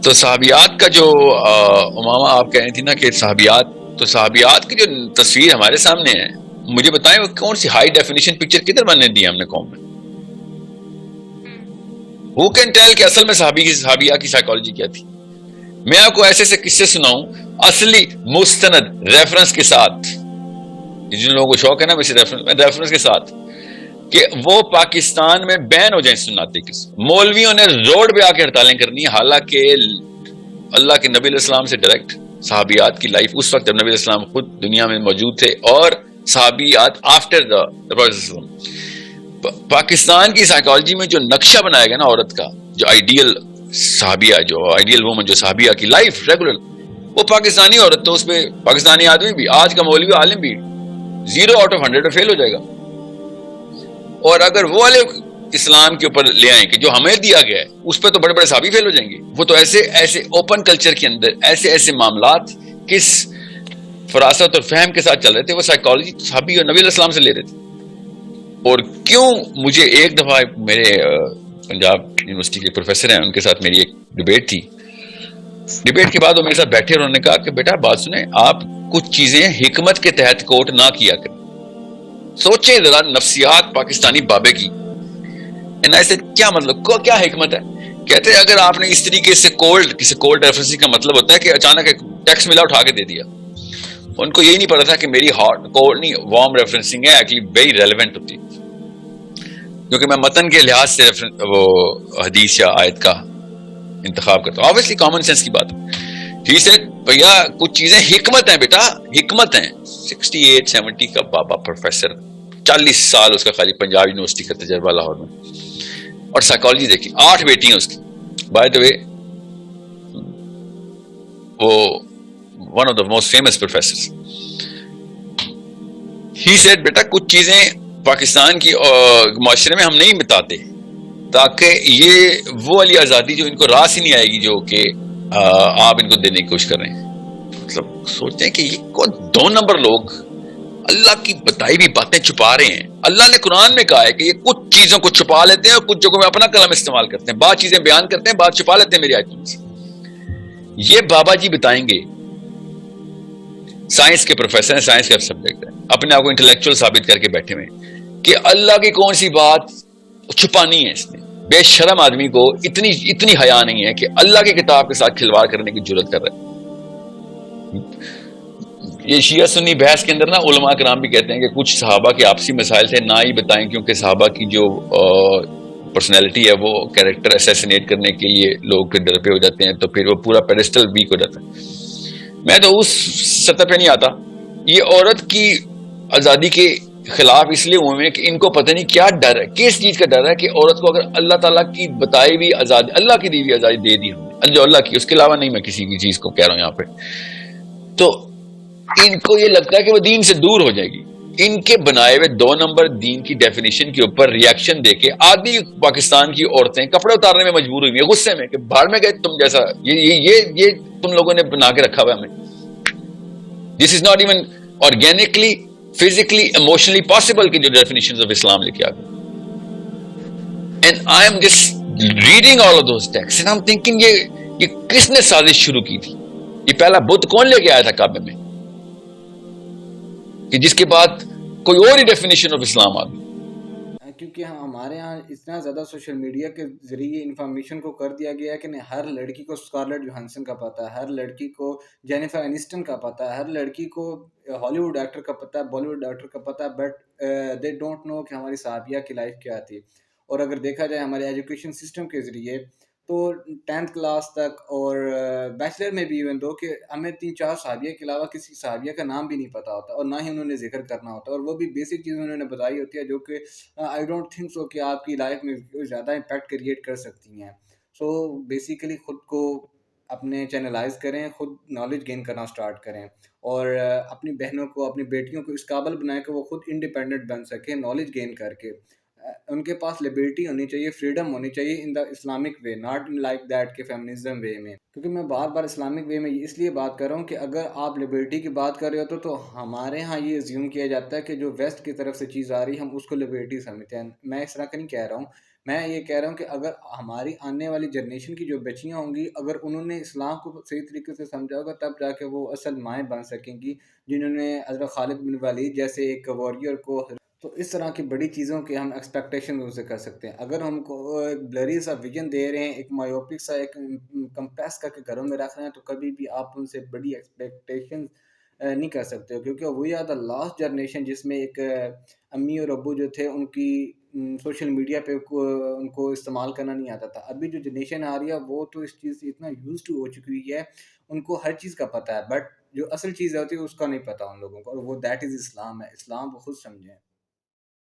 تو صحابیات کا جو امامہ آپ کہہ رہی تھی نا کہ صحابیات کی جو تصویر ہمارے سامنے ہے، مجھے بتائیں وہ کون سی ہائی ڈیفینیشن پکچر کدھر بننے دی ہم نے قوم میں؟ ہو کین ٹیل کہ اصل میں صحابیہ کی سائیکالوجی کیا تھی؟ میں آپ کو ایسے ایسے قصے سناؤں اصلی مستند ریفرنس کے ساتھ، جن لوگوں کو شوق ہے نا ویسے ریفرنس کے ساتھ، کہ وہ پاکستان میں بین ہو جائیں سناتے قصے. مولویوں نے روڈ پہ آ کے ہڑتالیں کرنی، حالانکہ اللہ کے نبی علیہ السلام سے ڈائریکٹ صحابیات کی لائف اس وقت جب نبی علیہ السلام خود دنیا میں موجود تھے اور صحابیات آفٹر پاکستان کی سائیکالوجی میں جو نقشہ بنایا گیا نا عورت کا، جو آئیڈیل صحابیہ، جو آئیڈیل وومن، جو صحابیہ کی لائف ریگولر، وہ پاکستانی عورت، تو اس پہ پاکستانی آدمی بھی، آج کا مولوی عالم بھی 0 آؤٹ آف 100 فیل ہو جائے گا. اور اگر وہ والے اسلام کے اوپر لے آئیں کہ جو ہمیں دیا گیا ہے، اس پہ تو بڑے بڑے صحابی فیل ہو جائیں گے. وہ تو ایسے ایسے اوپن کلچر کے اندر ایسے ایسے معاملات کس فراست اور فہم کے ساتھ چل رہے تھے، وہ سائیکالوجی صحابی اور نبی علیہ السلام سے لے رہے تھے. اور کیوں مجھے ایک دفعہ میرے پنجاب یونیورسٹی کے پروفیسر ہیں، ان کے ساتھ میری ایک ڈبیٹ تھی. ڈبیٹ کے بعد وہ میرے ساتھ بیٹھے اور انہوں نے کہا کہ بیٹا بات سنیں، آپ کچھ چیزیں حکمت کے تحت کوٹ نہ کیا کریں. سوچیں ذرا نفسیات پاکستانی بابے کی. کیا مطلب کیا حکمت ہے؟ کہتے ہیں اگر آپ نے اس طریقے سے کسی کولڈ ریفرنسنگ کا مطلب ہوتا ہے کہ اچانک ایک ٹیکسٹ ملا اٹھا کے دے دیا. ان کو یہی نہیں پتا تھا کہ میری ہاٹ کولڈ نہیں وارم ریفرنسنگ ہے ایکچولی ویری ریلیونٹ ہوتی، کیونکہ میں متن کے لحاظ سے وہ حدیث یا آیت کا انتخاب کرتا ہوں. obviously کامن سینس کی بات ہے. ہی سیڈ بھیا کچھ چیزیں حکمت ہیں بیٹا، حکمت ہیں. 68-70 کا بابا پروفیسر، 40 سال اس کا خالی پنجاب یونیورسٹی کا تجربہ لاہور میں. اور سائیکالوجی دیکھی، 8 بیٹی ہیں اس کی. بائی دا وے وہ one of the most famous professor. He said بیٹا کچھ چیزیں پاکستان کی معاشرے میں ہم نہیں بتاتے تاکہ یہ وہ والی آزادی جو ان کو راس ہی نہیں آئے گی جو کہ آپ ان کو دینے کی کوشش کر رہے ہیں. مطلب سوچتے ہیں کہ یہ کون 2 نمبر لوگ اللہ کی بتائی بھی باتیں چھپا رہے ہیں. اللہ نے قرآن میں کہا ہے کہ یہ کچھ چیزوں کو چھپا لیتے ہیں اور کچھ جگہوں میں اپنا کلام استعمال کرتے ہیں. بعض چیزیں بیان کرتے ہیں، بعض چھپا لیتے ہیں میری آیتوں سے. یہ بابا جی بتائیں گے، سائنس کے پروفیسر ہیں، سائنس کا سبجیکٹ ہے، اپنے آپ کو انٹلیکچوئل ثابت کر کے بیٹھے ہوئے کہ اللہ کی کون سی بات چھپانی ہے. اس نے بے شرم آدمی کو اتنی حیا نہیں ہے کہ اللہ کی کتاب کے ساتھ کھلواڑ کرنے کی جرت کر رہے. یہ شیعہ سنی بحث کے اندر نا علماء کرام بھی کہتے ہیں کہ کچھ صحابہ کے آپسی مسائل تھے، نہ ہی بتائیں کیونکہ صحابہ کی جو پرسنالٹی ہے وہ کیریکٹر اسیسینیٹ کرنے کے لیے لوگ پھر ڈر پہ ہو جاتے ہیں، تو پھر وہ پورا پیڈسٹل ویک ہو جاتا ہے. میں تو اس سطح پہ نہیں آتا. یہ عورت کی آزادی کے خلاف اس لیے ہوئے ہیں کہ ان کو پتہ نہیں کیا ڈر ہے، کس چیز کا ڈر ہے کہ عورت کو اگر اللہ تعالیٰ کی بتائی ہوئی آزادی، اللہ کی دی ہوئی آزادی دے دی ہم نے، جو اللہ کی، اس کے علاوہ نہیں میں کسی بھی چیز کو کہہ رہا ہوں یہاں پہ، تو ان کو یہ لگتا ہے کہ وہ دین سے دور ہو جائے گی. ان کے بنائے ہوئے 2 نمبر دین کی ڈیفینیشن کے اوپر ریاکشن دے کے آدھی پاکستان کی عورتیں کپڑے اتارنے میں مجبور ہوئی ہیں غصے میں کہ باہر میں گئے تم جیسا، یہ تم لوگوں نے بنا کے رکھا ہوا ہے ہمیں. This is not even organically physically emotionally possible کی جو ڈیفینیشنز آف اسلام لکھے آ گئے. And I am just reading all of those text and I am thinking یہ کس نے سازش شروع کی تھی؟ یہ پہلا بت کون لے کے آیا تھا کعبے میں کہ جس کے بعد کوئی اور ہی ڈیفینیشن آف اسلام آ گئی؟ کیونکہ ہمارے ہاں اتنا زیادہ سوشل میڈیا کے ذریعے انفارمیشن کو کر دیا گیا ہے کہ ہر لڑکی کو اسکارلیٹ جوہانسن کا پتہ ہے، ہر لڑکی کو جینیفر اینسٹن کا پتہ ہے، ہر لڑکی کو ہالی ووڈ ایکٹر کا پتہ ہے، بالی ووڈ ایکٹر کا پتہ ہے، بٹ دے ڈونٹ نو کہ ہماری صحابیہ کی لائف کیا تھی. اور اگر دیکھا جائے ہمارے ایجوکیشن سسٹم کے ذریعے تو 10th کلاس تک اور بیچلر میں بھی ایون دو کہ ہمیں 3-4 صحابیہ کے علاوہ کسی صحابیہ کا نام بھی نہیں پتا ہوتا اور نہ ہی انہوں نے ذکر کرنا ہوتا، اور وہ بھی بیسک چیزیں انہوں نے بتائی ہوتی ہے جو کہ آئی ڈونٹ تھنک سو کہ آپ کی لائف میں زیادہ امپیکٹ کریٹ کر سکتی ہیں. سو بیسیکلی خود کو اپنے چینلائز کریں، خود نالج گین کرنا سٹارٹ کریں اور اپنی بہنوں کو، اپنی بیٹیوں کو اس قابل بنائیں کہ وہ خود انڈیپینڈنٹ بن سکیں نالج گین کر کے. ان کے پاس لبرٹی ہونی چاہیے، فریڈم ہونی چاہیے in the Islamic way, not in like that کہ فیمنزم وے میں. کیونکہ میں بار بار اسلامک وے میں اس لیے بات کر رہا ہوں کہ اگر آپ لبرٹی کی بات کر رہے ہو تو ہمارے ہاں یہ زیوم کیا جاتا ہے کہ جو ویسٹ کی طرف سے چیز آ رہی ہے ہم اس کو لبرٹی سمجھتے ہیں. میں اس طرح کا نہیں کہہ رہا ہوں، میں یہ کہہ رہا ہوں کہ اگر ہماری آنے والی جنریشن کی جو بچیاں ہوں گی، اگر انہوں نے اسلام کو صحیح طریقے سے سمجھا ہوگا، تب جا کے وہ اصل مائیں بن سکیں گی، جنہوں نے حضرت خالد بن ولید جیسے ایک وارریئر کو. تو اس طرح کی بڑی چیزوں کے ہم ایکسپیکٹیشن ان سے کر سکتے ہیں. اگر ہم کو ایک بلری سا ویژن دے رہے ہیں، ایک مایوپک سا ایک کمپریس کر کے گھروں میں رکھ رہے ہیں، تو کبھی بھی آپ ان سے بڑی ایکسپیکٹیشن نہیں کر سکتے ہو، کیونکہ we are the last generation جس میں ایک امی اور ابو جو تھے ان کی سوشل میڈیا پہ ان کو استعمال کرنا نہیں آتا تھا. ابھی جو جنریشن آ رہی ہے وہ تو اس چیز سے اتنا یوز ٹو ہو چکی ہوئی ہے، ان کو ہر چیز کا پتہ ہے، بٹ جو اصل چیز ہوتی ہے اس کا نہیں پتہ ان لوگوں کو، اور وہ دیٹ از اسلام ہے. اسلام کو خود سمجھیں.